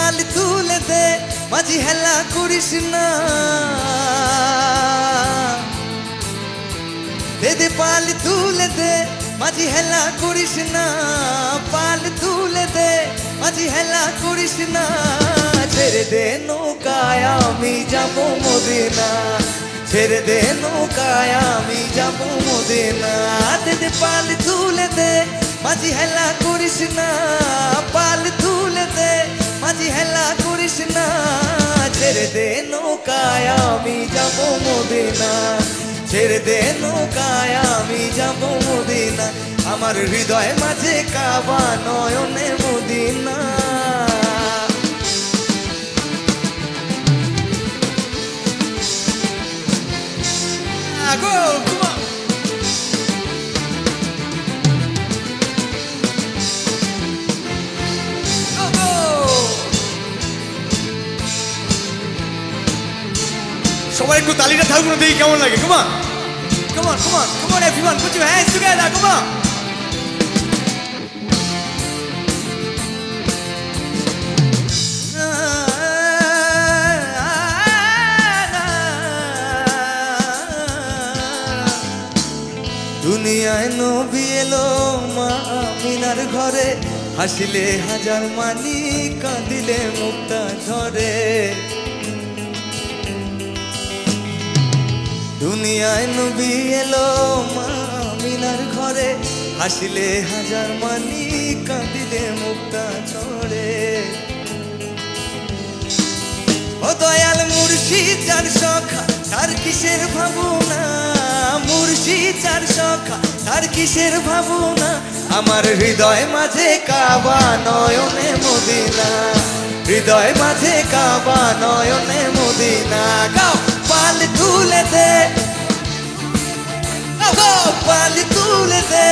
পাল তুলে দে মাঝি হেলা করিস না দে পাল তুলে দে মাঝি হেলা করিস না পাল তুলে দে মাঝি হেলা করিস না ছেড়ে দে নৌকায় আমি যাবো মদিনা ছেড়ে দে নৌকায় আমি যাবো মদিনা দে পাল তুলে দে মাঝি হেলা করিস না পাল তুলে দে মাঝি হেলা করিস না ছেড়ে দে নৌকায় আমি যাবো মদিনা ছেড়ে দে নৌকায় আমি যাবো মদিনা আমার হৃদয় মাঝে কাবা নয়নে মদিনা সবাই একটু তালিটা থাকুন দেখি কেমন লাগে come on everyone put your hands together come on দুনিয়ায় নবী এলো মা আমিনার ঘরে হাসিলে হাজার মানি কাঁদিলে মুক্তা ঝরে দুনিয়ায় নবী এলো মা আমিনার ঘরে হাসিলে হাজার মানি কাঁদিলে মুক্তা ঝরে ও দয়াল মুর্শিদ চার সখা তার কিসের ভাবনা মুর্শিদ চার সখা তার কিসের ভাবনা আমার হৃদয় মাঝে কাবা নয়নে মদিনা হৃদয় মাঝে কাবা নয়নে মদিনা গাও পাল তুলে দে পাল তুলে দে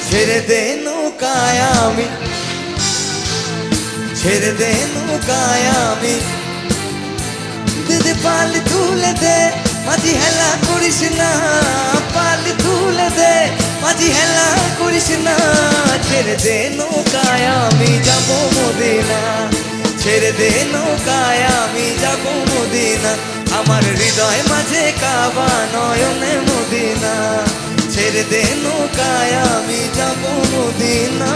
ছেড়ে দে নৌকায় আমি ছেড়ে দে নৌকায় আমি দে পাল তুলে দে মাঝি হেলা করিস না পাল তুলে দে মাঝি হেলা করিস না ছেড়ে দে নৌকায় আমি যাবো মদিনা ছেড়ে দে নৌকায় আমি যাবো মদিনা আমার হৃদয় মাঝে কাবা নয়নে মদিনা ছেড়ে দে নৌকায় আমি যাবো মদিনা